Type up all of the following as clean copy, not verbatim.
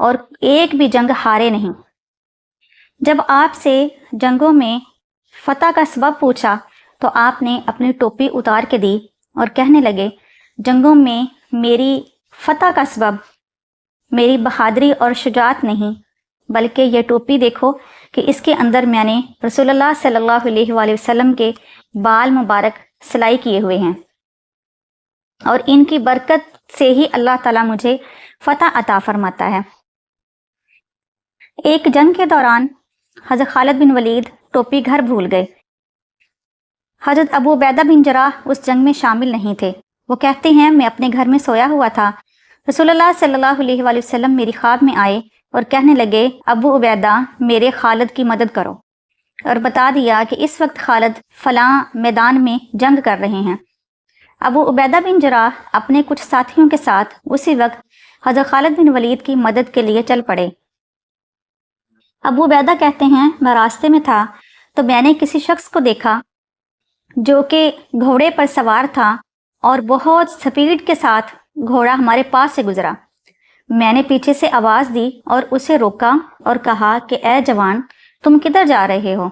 اور ایک بھی جنگ ہارے نہیں۔ جب آپ سے جنگوں میں فتح کا سبب پوچھا تو آپ نے اپنی ٹوپی اتار کے دی اور کہنے لگے جنگوں میں میری فتح کا سبب میری بہادری اور شجاعت نہیں، بلکہ یہ ٹوپی دیکھو کہ اس کے اندر میں نے رسول اللہ صلی اللہ علیہ وآلہ وسلم کے بال مبارک سلائی کیے ہوئے ہیں، اور ان کی برکت سے ہی اللہ تعالیٰ مجھے فتح عطا فرماتا ہے۔ ایک جنگ کے دوران حضرت خالد بن ولید ٹوپی گھر بھول گئے۔ حضرت ابو عبیدہ بن جراح اس جنگ میں شامل نہیں تھے۔ وہ کہتے ہیں میں اپنے گھر میں سویا ہوا تھا، رسول اللہ صلی اللہ علیہ وآلہ وسلم میری خواب میں آئے اور کہنے لگے ابو عبیدہ میرے خالد کی مدد کرو، اور بتا دیا کہ اس وقت خالد فلاں میدان میں جنگ کر رہے ہیں۔ ابو عبیدہ بن جراح اپنے کچھ ساتھیوں کے ساتھ اسی وقت حضرت خالد بن ولید کی مدد کے لیے چل پڑے۔ ابو عبیدہ کہتے ہیں میں راستے میں تھا تو میں نے کسی شخص کو دیکھا جو کہ گھوڑے پر سوار تھا اور بہت سپیڈ کے ساتھ گھوڑا ہمارے پاس سے گزرا۔ میں نے پیچھے سے آواز دی اور اسے روکا اور کہا کہ اے جوان تم کدھر جا رہے ہو؟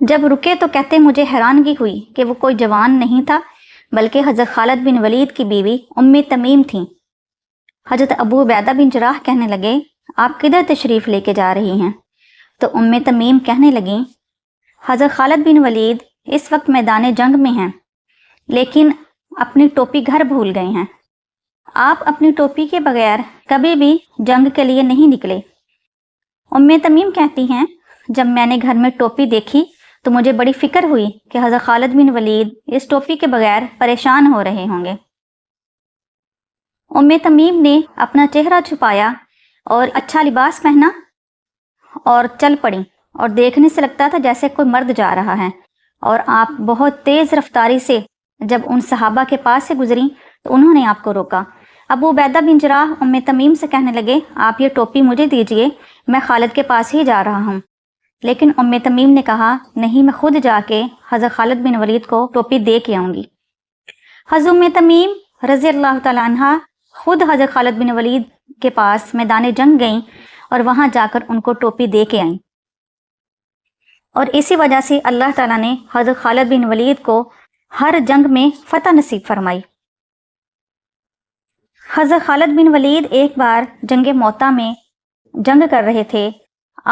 جب رکے تو کہتے مجھے حیرانگی ہوئی کہ وہ کوئی جوان نہیں تھا بلکہ حضرت خالد بن ولید کی بیوی تمیم تھیں۔ حضرت ابو عبیدہ بن جراح کہنے لگے آپ کدھر تشریف لے کے جا رہی ہیں؟ تو تمیم کہنے لگیں حضرت خالد بن ولید اس وقت میدان جنگ میں ہیں لیکن اپنی ٹوپی گھر بھول گئے ہیں۔ آپ اپنی ٹوپی کے بغیر کبھی بھی جنگ کے لیے نہیں نکلے۔ تمیم کہتی ہیں جب میں نے گھر میں ٹوپی دیکھی تو مجھے بڑی فکر ہوئی کہ حضرت خالد بن ولید اس ٹوپی کے بغیر پریشان ہو رہے ہوں گے۔ تمیم نے اپنا چہرہ چھپایا اور اچھا لباس پہنا اور چل پڑی، اور دیکھنے سے لگتا تھا جیسے کوئی مرد جا رہا ہے، اور آپ بہت تیز رفتاری سے جب ان صحابہ کے پاس سے گزری تو انہوں نے آپ کو روکا۔ ابو عبیدہ بن جراح تمیم سے کہنے لگے آپ یہ ٹوپی مجھے دیجئے، میں خالد کے پاس ہی جا رہا ہوں۔ لیکن تمیم نے کہا نہیں، میں خود جا کے حضرت خالد بن ولید کو ٹوپی دے کے آؤں گی۔ حضرت تمیم رضی اللہ تعالیٰ عنہ خود حضرت خالد بن ولید کے پاس میدان جنگ گئیں اور وہاں جا کر ان کو ٹوپی دے کے آئیں، اور اسی وجہ سے اللہ تعالیٰ نے حضرت خالد بن ولید کو ہر جنگ میں فتح نصیب فرمائی۔ حضرت خالد بن ولید ایک بار جنگ موتا میں جنگ کر رہے تھے،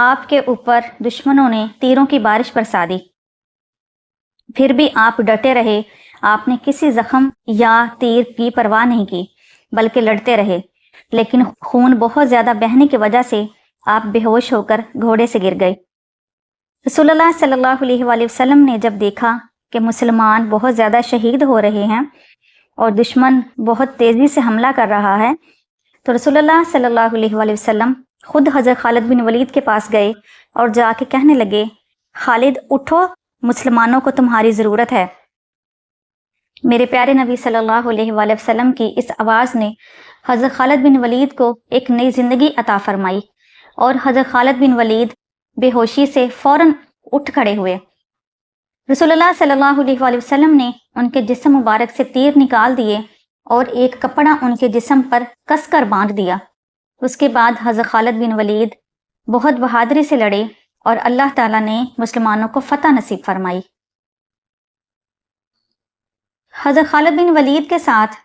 آپ کے اوپر دشمنوں نے تیروں کی بارش برسا دی، پھر بھی آپ ڈٹے رہے، آپ نے کسی زخم یا تیر کی پرواہ نہیں کی بلکہ لڑتے رہے، لیکن خون بہت زیادہ بہنے کی وجہ سے آپ بے ہوش ہو کر گھوڑے سے گر گئے۔ رسول اللہ صلی اللہ علیہ وآلہ وسلم نے جب دیکھا کہ مسلمان بہت زیادہ شہید ہو رہے ہیں اور دشمن بہت تیزی سے حملہ کر رہا ہے تو رسول اللہ صلی اللہ علیہ وآلہ وسلم خود حضرت خالد بن ولید کے پاس گئے اور جا کے کہنے لگے خالد اٹھو، مسلمانوں کو تمہاری ضرورت ہے۔ میرے پیارے نبی صلی اللہ علیہ وآلہ وسلم کی اس آواز نے حضرت خالد بن ولید کو ایک نئی زندگی عطا فرمائی، اور حضرت خالد بن ولید بے ہوشی سے فوراً اٹھ کھڑے ہوئے۔ رسول اللہ صلی اللہ علیہ وآلہ وسلم نے ان کے جسم مبارک سے تیر نکال دیے اور ایک کپڑا ان کے جسم پر کس کر باندھ دیا۔ اس کے بعد حضرت خالد بن ولید بہت بہادری سے لڑے اور اللہ تعالیٰ نے مسلمانوں کو فتح نصیب فرمائی۔ حضرت خالد بن ولید کے ساتھ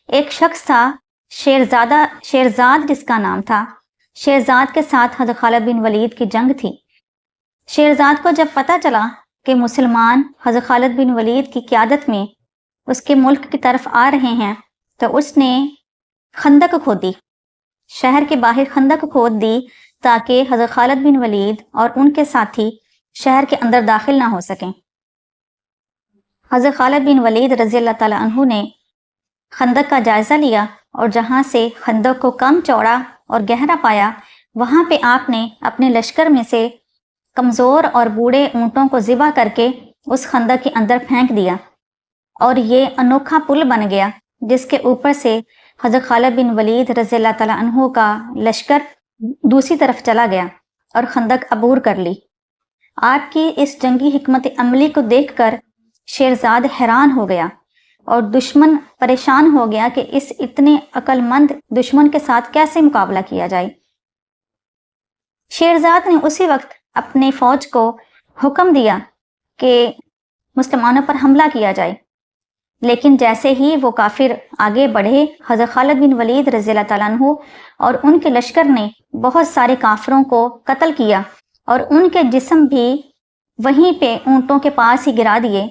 ایک شخص تھا شیرزاد جس کا نام تھا۔ شیرزاد کے ساتھ حضرت خالد بن ولید کی جنگ تھی۔ شیرزاد کو جب پتہ چلا کہ مسلمان حضرت خالد بن ولید کی قیادت میں اس کے ملک کی طرف آ رہے ہیں تو اس نے خندق کھودی، شہر کے باہر خندق کھود دی تاکہ حضرت خالد بن ولید اور ان کے ساتھی شہر کے اندر داخل نہ ہو سکیں۔ حضرت خالد بن ولید رضی اللہ تعالیٰ عنہ نے خندق کا جائزہ لیا اور جہاں سے خندق کو کم چوڑا اور گہرا پایا وہاں پہ آپ نے اپنے لشکر میں سے کمزور اور بوڑھے اونٹوں کو ذبح کر کے اس خندق کے اندر پھینک دیا، اور یہ انوکھا پل بن گیا جس کے اوپر سے حضرت خالد بن ولید رضی اللہ تعالیٰ عنہ کا لشکر دوسری طرف چلا گیا اور خندق عبور کر لی۔ آپ کی اس جنگی حکمت عملی کو دیکھ کر شیرزاد حیران ہو گیا اور دشمن پریشان ہو گیا کہ اس اتنے عقل مند دشمن کے ساتھ کیسے مقابلہ کیا جائے۔ شیرزاد نے اسی وقت اپنے فوج کو حکم دیا کہ مسلمانوں پر حملہ کیا جائے، لیکن جیسے ہی وہ کافر آگے بڑھے، حضرت خالد بن ولید رضی اللہ تعالیٰ عنہ اور ان کے لشکر نے بہت سارے کافروں کو قتل کیا اور ان کے جسم بھی وہیں پہ اونٹوں کے پاس ہی گرا دیے،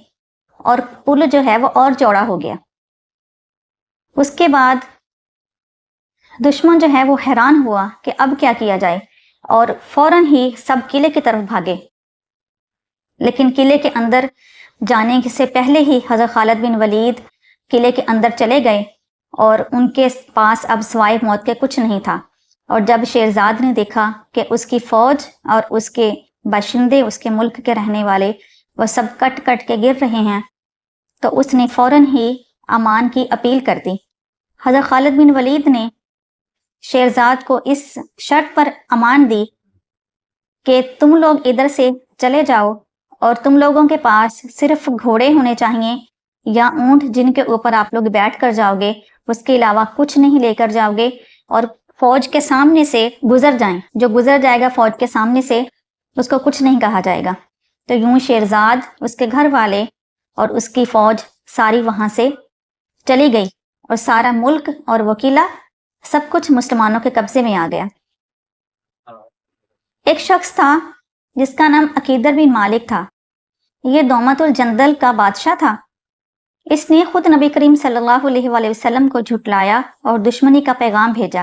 اور پل جو ہے وہ اور چوڑا ہو گیا۔ اس کے بعد دشمن جو ہے وہ حیران ہوا کہ اب کیا کیا جائے، اور فوراً ہی سب قلعے کی طرف بھاگے، لیکن قلعے کے اندر جانے سے پہلے ہی حضرت خالد بن ولید قلعے کے اندر چلے گئے، اور ان کے پاس اب سوائے موت کے کچھ نہیں تھا۔ اور جب شیرزاد نے دیکھا کہ اس کی فوج اور اس کے باشندے، اس کے ملک کے رہنے والے، وہ سب کٹ کٹ کے گر رہے ہیں، تو اس نے فوراً ہی امان کی اپیل کر دی۔ حضرت خالد بن ولید نے شیرزاد کو اس شرط پر امان دی کہ تم لوگ ادھر سے چلے جاؤ، اور تم لوگوں کے پاس صرف گھوڑے ہونے چاہیے یا اونٹ جن کے اوپر آپ لوگ بیٹھ کر جاؤ گے، اس کے علاوہ کچھ نہیں لے کر جاؤ گے، اور فوج کے سامنے سے گزر جائیں، جو گزر جائے گا فوج کے سامنے سے اس کو کچھ نہیں کہا جائے گا۔ تو یوں شیرزاد، اس کے گھر والے اور اس کی فوج ساری وہاں سے چلی گئی، اور سارا ملک اور وہ قلعہ سب کچھ مسلمانوں کے قبضے میں آ گیا۔ ایک شخص تھا جس کا نام عقیدر بن مالک تھا۔ یہ دومت الجندل کا بادشاہ تھا۔ اس نے خود نبی کریم صلی اللہ علیہ وآلہ وسلم کو جھٹلایا اور دشمنی کا پیغام بھیجا۔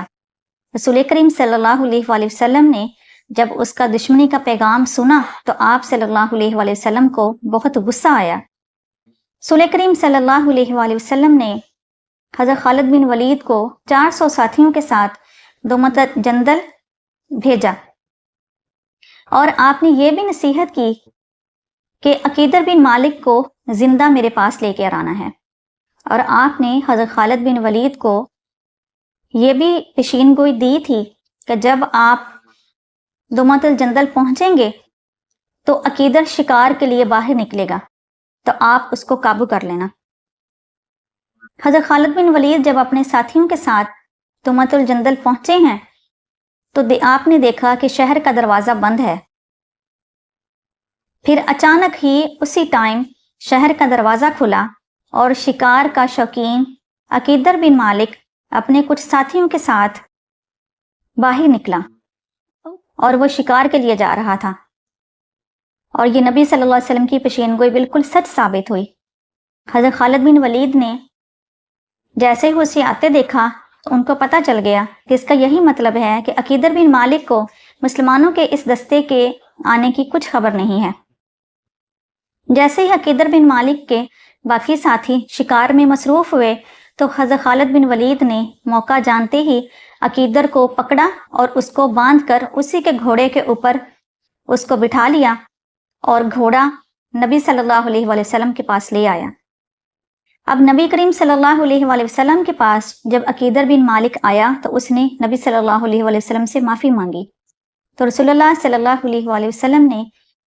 رسول کریم صلی اللہ علیہ وآلہ وسلم نے جب اس کا دشمنی کا پیغام سنا تو آپ صلی اللہ علیہ وآلہ وسلم کو بہت غصہ آیا۔ رسول کریم صلی اللہ علیہ وآلہ وسلم نے حضرت خالد بن ولید کو 400 ساتھیوں کے ساتھ دومت جندل بھیجا، اور آپ نے یہ بھی نصیحت کی کہ عقیدر بن مالک کو زندہ میرے پاس لے کے آنا ہے، اور آپ نے حضرت خالد بن ولید کو یہ بھی پیشین گوئی دی تھی کہ جب آپ دومت الجندل پہنچیں گے تو عقیدر شکار کے لیے باہر نکلے گا، تو آپ اس کو قابو کر لینا۔ حضرت خالد بن ولید جب اپنے ساتھیوں کے ساتھ دومت الجندل پہنچے ہیں تو آپ نے دیکھا کہ شہر کا دروازہ بند ہے۔ پھر اچانک ہی اسی ٹائم شہر کا دروازہ کھلا، اور شکار کا شوقین عقیدر بن مالک اپنے کچھ ساتھیوں کے ساتھ باہر نکلا، اور وہ شکار کے لیے جا رہا تھا، اور یہ نبی صلی اللہ علیہ وسلم کی پیشین گوئی بالکل سچ ثابت ہوئی۔ حضرت خالد بن ولید نے جیسے ہی اسے آتے دیکھا تو ان کو پتہ چل گیا کہ اس کا یہی مطلب ہے کہ عقیدر بن مالک کو مسلمانوں کے اس دستے کے آنے کی کچھ خبر نہیں ہے۔ جیسے ہی عقیدر بن مالک کے باقی ساتھی شکار میں مصروف ہوئے تو حضرت خالد بن ولید نے موقع جانتے ہی عقیدر کو پکڑا اور اس کو باندھ کر اسی کے گھوڑے کے اوپر اس کو بٹھا لیا، اور گھوڑا نبی صلی اللہ علیہ وآلہ وسلم کے پاس لے آیا۔ اب نبی کریم صلی اللہ علیہ وآلہ وسلم کے پاس جب عقیدر بن مالک آیا تو اس نے نبی صلی اللہ علیہ وآلہ وسلم سے معافی مانگی، تو رسول اللہ صلی اللہ علیہ وآلہ وسلم نے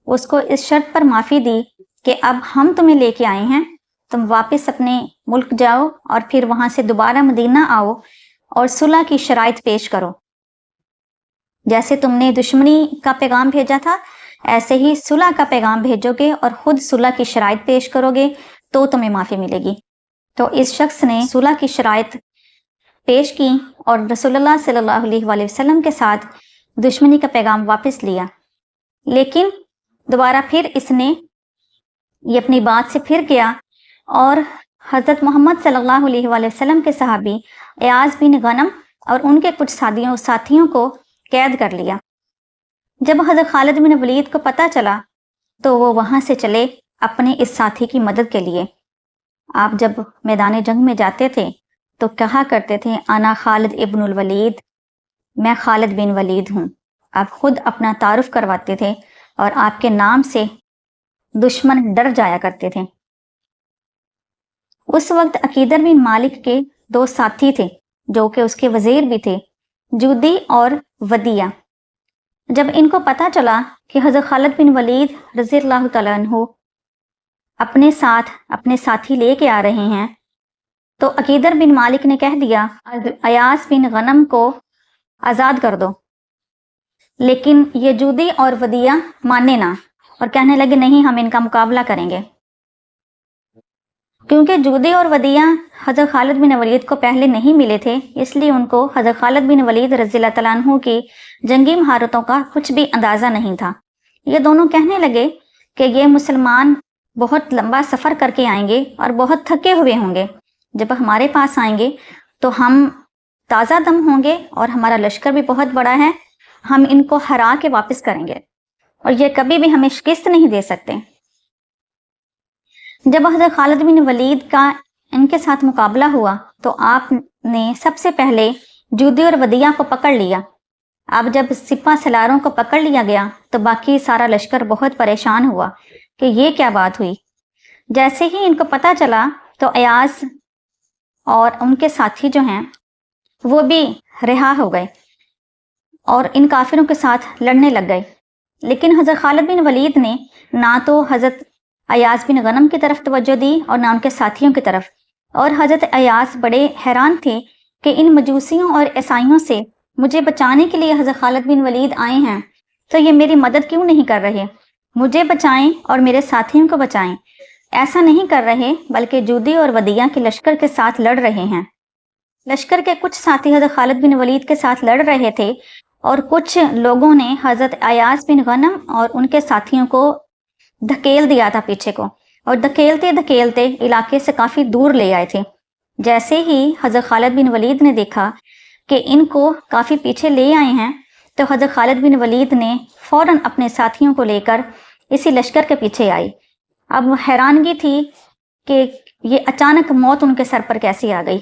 اس کو اس شرط پر معافی دی کہ اب ہم تمہیں لے کے آئے ہیں، تم واپس اپنے ملک جاؤ اور پھر وہاں سے دوبارہ مدینہ آؤ اور صلح کی شرائط پیش کرو۔ جیسے تم نے دشمنی کا پیغام بھیجا تھا ایسے ہی صلح کا پیغام بھیجو گے اور خود صلح کی شرائط پیش کرو گے تو تمہیں معافی ملے گی۔ تو اس شخص نے صلح کی شرائط پیش کی اور رسول اللہ صلی اللہ علیہ وآلہ وسلم کے ساتھ دشمنی کا پیغام واپس لیا، لیکن دوبارہ پھر اس نے یہ اپنی بات سے پھر گیا اور حضرت محمد صلی اللہ علیہ وآلہ وسلم کے صحابی ایاز بن غنم اور ان کے کچھ ساتھیوں کو قید کر لیا۔ جب حضرت خالد بن ولید کو پتہ چلا تو وہ وہاں سے چلے اپنے اس ساتھی کی مدد کے لیے۔ آپ جب میدان جنگ میں جاتے تھے تو کہا کرتے تھے انا خالد ابن الولید، میں خالد بن ولید ہوں۔ آپ خود اپنا تعارف کرواتے تھے اور آپ کے نام سے دشمن ڈر جایا کرتے تھے۔ اس وقت عقیدر بن مالک کے دو ساتھی تھے جو کہ اس کے وزیر بھی تھے، جودی اور ودیہ۔ جب ان کو پتہ چلا کہ حضرت خالد بن ولید رضی اللہ تعالیٰ عنہ اپنے ساتھ اپنے ساتھی لے کے آ رہے ہیں تو عقیدر بن مالک نے کہہ دیا ایاس بن غنم کو آزاد کر دو، لیکن یہ جودی اور ودیع ماننے نہ، اور کہنے لگے نہیں ہم ان کا مقابلہ کریں گے، کیونکہ جودی اور ودیع حضرت خالد بن ولید کو پہلے نہیں ملے تھے، اس لیے ان کو حضرت خالد بن ولید رضی اللہ تعالیٰ عنہ کی جنگی مہارتوں کا کچھ بھی اندازہ نہیں تھا۔ یہ دونوں کہنے لگے کہ یہ مسلمان بہت لمبا سفر کر کے آئیں گے اور بہت تھکے ہوئے ہوں گے، جب ہمارے پاس آئیں گے تو ہم تازہ دم ہوں گے اور ہمارا لشکر بھی بہت بڑا ہے، ہم ان کو ہرا کے واپس کریں گے اور یہ کبھی بھی ہمیں شکست نہیں دے سکتے۔ جب حضرت خالد بن ولید کا ان کے ساتھ مقابلہ ہوا تو آپ نے سب سے پہلے جودی اور ودیع کو پکڑ لیا۔ اب جب سپہ سالاروں کو پکڑ لیا گیا تو باقی سارا لشکر بہت پریشان ہوا کہ یہ کیا بات ہوئی۔ جیسے ہی ان کو پتہ چلا تو ایاز اور ان کے ساتھی جو ہیں وہ بھی رہا ہو گئے اور ان کافروں کے ساتھ لڑنے لگ گئے، لیکن حضرت خالد بن ولید نے نہ تو حضرت ایاز بن غنم کی طرف توجہ دی اور نہ ان کے ساتھیوں کی طرف، اور حضرت ایاز بڑے حیران تھے کہ ان مجوسیوں اور عیسائیوں سے مجھے بچانے کے لیے حضرت خالد بن ولید آئے ہیں تو یہ میری مدد کیوں نہیں کر رہے، مجھے بچائیں اور میرے ساتھیوں کو بچائیں۔ ایسا نہیں کر رہے بلکہ جودی اور ودیع کے لشکر کے ساتھ لڑ رہے ہیں۔ لشکر کے کچھ ساتھی حضرت خالد بن ولید کے ساتھ لڑ رہے تھے اور کچھ لوگوں نے حضرت ایاز بن غنم اور ان کے ساتھیوں کو دھکیل دیا تھا پیچھے کو، اور دھکیلتے دھکیلتے علاقے سے کافی دور لے آئے تھے۔ جیسے ہی حضرت خالد بن ولید نے دیکھا کہ ان کو کافی پیچھے لے آئے ہیں تو حضرت خالد بن ولید نے فوراً اپنے ساتھیوں کو لے کر اسی لشکر کے پیچھے آئی۔ اب حیرانگی تھی کہ یہ اچانک موت ان کے سر پر کیسی آ گئی۔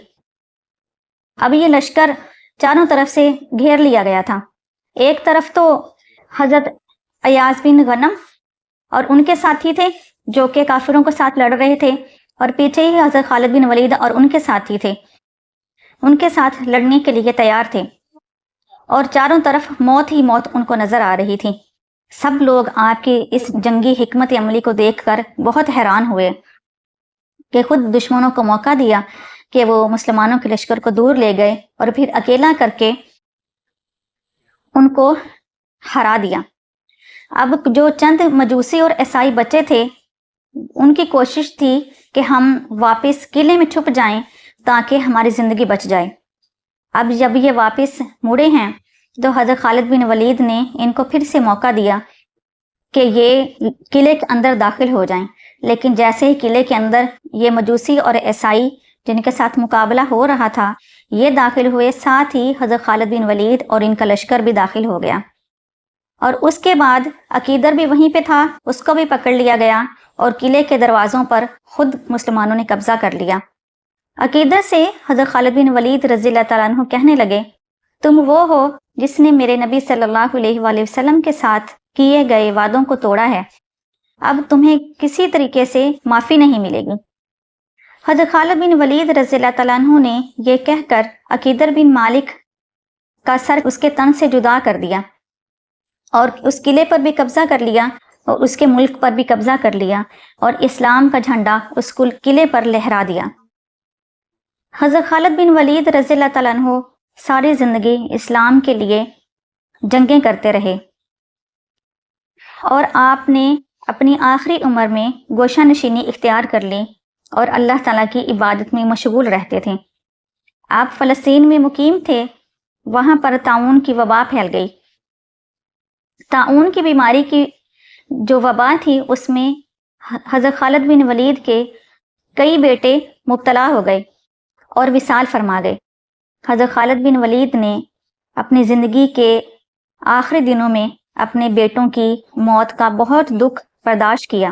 اب یہ لشکر چاروں طرف سے گھیر لیا گیا تھا، ایک طرف تو حضرت ایاز بن غنم اور ان کے ساتھی تھے جو کہ کافروں کے ساتھ لڑ رہے تھے، اور پیچھے ہی حضرت خالد بن ولید اور ان کے ساتھی تھے، ان کے ساتھ لڑنے کے لیے تیار تھے، اور چاروں طرف موت ہی موت ان کو نظر آ رہی تھی۔ سب لوگ آپ کی اس جنگی حکمت عملی کو دیکھ کر بہت حیران ہوئے کہ خود دشمنوں کو موقع دیا کہ وہ مسلمانوں کے لشکر کو دور لے گئے اور پھر اکیلا کر کے ان کو ہرا دیا۔ اب جو چند مجوسی اور عیسائی بچے تھے ان کی کوشش تھی کہ ہم واپس قلعے میں چھپ جائیں تاکہ ہماری زندگی بچ جائے۔ اب جب یہ واپس مڑے ہیں تو حضرت خالد بن ولید نے ان کو پھر سے موقع دیا کہ یہ قلعے کے اندر داخل ہو جائیں، لیکن جیسے ہی قلعے کے اندر یہ مجوسی اور عیسائی جن کے ساتھ مقابلہ ہو رہا تھا یہ داخل ہوئے، ساتھ ہی حضرت خالد بن ولید اور ان کا لشکر بھی داخل ہو گیا، اور اس کے بعد عقیدر بھی وہیں پہ تھا، اس کو بھی پکڑ لیا گیا اور قلعے کے دروازوں پر خود مسلمانوں نے قبضہ کر لیا۔ عقیدر سے حضرت خالد بن ولید رضی اللہ تعالیٰ عنہ کہنے لگے تم وہ ہو جس نے میرے نبی صلی اللہ علیہ وآلہ وسلم کے ساتھ کیے گئے وعدوں کو توڑا ہے، اب تمہیں کسی طریقے سے معافی نہیں ملے گی۔ حضرت خالد بن ولید رضی اللہ تعالیٰ عنہ نے یہ کہہ کر عقیدر بن مالک کا سر اس کے تن سے جدا کر دیا اور اس قلعے پر بھی قبضہ کر لیا اور اس کے ملک پر بھی قبضہ کر لیا اور اسلام کا جھنڈا اس قلعے پر لہرا دیا۔ حضرت خالد بن ولید رضی اللہ تعالیٰ عنہ ساری زندگی اسلام کے لیے جنگیں کرتے رہے، اور آپ نے اپنی آخری عمر میں گوشہ نشینی اختیار کر لی اور اللہ تعالیٰ کی عبادت میں مشغول رہتے تھے۔ آپ فلسطین میں مقیم تھے، وہاں پر طاعون کی وبا پھیل گئی۔ طاعون کی بیماری کی جو وبا تھی اس میں حضرت خالد بن ولید کے کئی بیٹے مبتلا ہو گئے اور وصال فرما گئے۔ حضرت خالد بن ولید نے اپنی زندگی کے آخری دنوں میں اپنے بیٹوں کی موت کا بہت دکھ برداشت کیا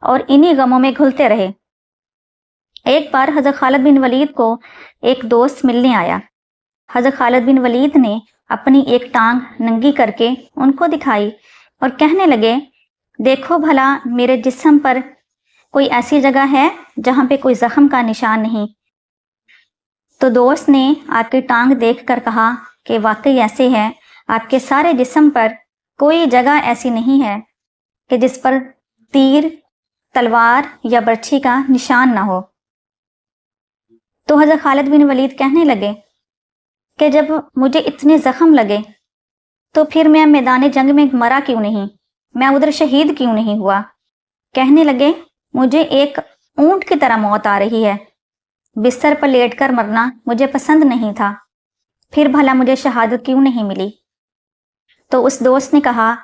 اور انہی غموں میں گھلتے رہے۔ ایک بار حضرت خالد بن ولید کو ایک دوست ملنے آیا۔ حضرت خالد بن ولید نے اپنی ایک ٹانگ ننگی کر کے ان کو دکھائی اور کہنے لگے دیکھو بھلا میرے جسم پر کوئی ایسی جگہ ہے جہاں پہ کوئی زخم کا نشان نہیں۔ تو دوست نے آپ کی ٹانگ دیکھ کر کہا کہ واقعی ایسے ہے، آپ کے سارے جسم پر کوئی جگہ ایسی نہیں ہے کہ جس پر تیر، تلوار یا برچھی کا نشان نہ ہو۔ تو حضرت خالد بن ولید کہنے لگے کہ جب مجھے اتنے زخم لگے تو پھر میں میدان جنگ میں مرا کیوں نہیں، میں ادھر شہید کیوں نہیں ہوا؟ کہنے لگے مجھے ایک اونٹ کی طرح موت آ رہی ہے، بستر پر لیٹ کر مرنا مجھے پسند نہیں تھا، پھر بھلا مجھے شہادت کیوں نہیں ملی؟ تو اس دوست نے کہا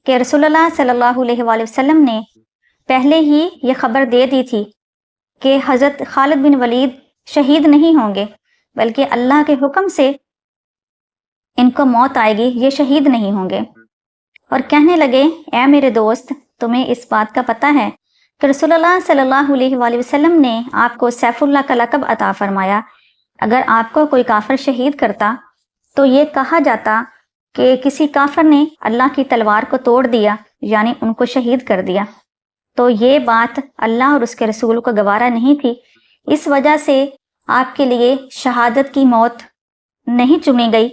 کہ رسول اللہ صلی اللہ علیہ وآلہ وسلم نے پہلے ہی یہ خبر دے دی تھی کہ حضرت خالد بن ولید شہید نہیں ہوں گے، بلکہ اللہ کے حکم سے ان کو موت آئے گی، یہ شہید نہیں ہوں گے۔ اور کہنے لگے اے میرے دوست، تمہیں اس بات کا پتہ ہے کہ رسول اللہ صلی اللہ علیہ وآلہ وسلم نے آپ کو سیف اللہ کا لقب عطا فرمایا، اگر آپ کو کوئی کافر شہید کرتا تو یہ کہا جاتا کہ کسی کافر نے اللہ کی تلوار کو توڑ دیا، یعنی ان کو شہید کر دیا۔ تو یہ بات اللہ اور اس کے رسول کو گوارا نہیں تھی، اس وجہ سے آپ کے لیے شہادت کی موت نہیں چنی گئی،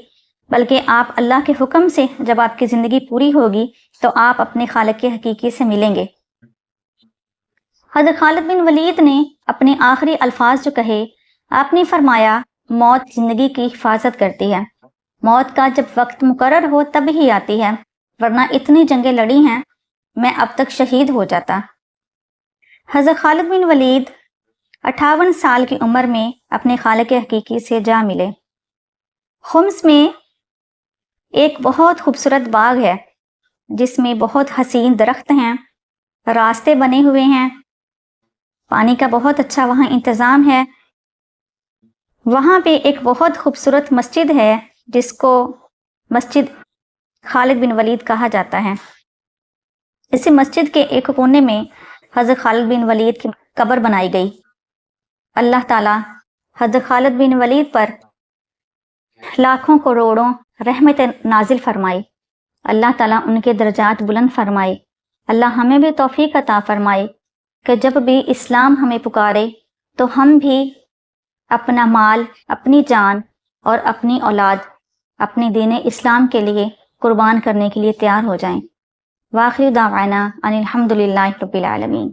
بلکہ آپ اللہ کے حکم سے جب آپ کی زندگی پوری ہوگی تو آپ اپنے خالق حقیقی سے ملیں گے۔ حضرت خالد بن ولید نے اپنے آخری الفاظ جو کہے، آپ نے فرمایا موت زندگی کی حفاظت کرتی ہے، موت کا جب وقت مقرر ہو تب ہی آتی ہے، ورنہ اتنی جنگیں لڑی ہیں میں اب تک شہید ہو جاتا۔ حضرت خالد بن ولید 58 سال کی عمر میں اپنے خالق حقیقی سے جا ملے۔ خمس میں ایک بہت خوبصورت باغ ہے جس میں بہت حسین درخت ہیں، راستے بنے ہوئے ہیں، پانی کا بہت اچھا وہاں انتظام ہے۔ وہاں پہ ایک بہت خوبصورت مسجد ہے جس کو مسجد خالد بن ولید کہا جاتا ہے۔ اسی مسجد کے ایک کونے میں حضرت خالد بن ولید کی قبر بنائی گئی۔ اللہ تعالیٰ حضرت خالد بن ولید پر لاکھوں کروڑوں رحمت نازل فرمائی، اللہ تعالیٰ ان کے درجات بلند فرمائے، اللہ ہمیں بھی توفیق عطا فرمائے کہ جب بھی اسلام ہمیں پکارے تو ہم بھی اپنا مال، اپنی جان اور اپنی اولاد اپنی دین اسلام کے لیے قربان کرنے کے لیے تیار ہو جائیں۔ وآخر دعوانا ان الحمد للہ رب العالمین۔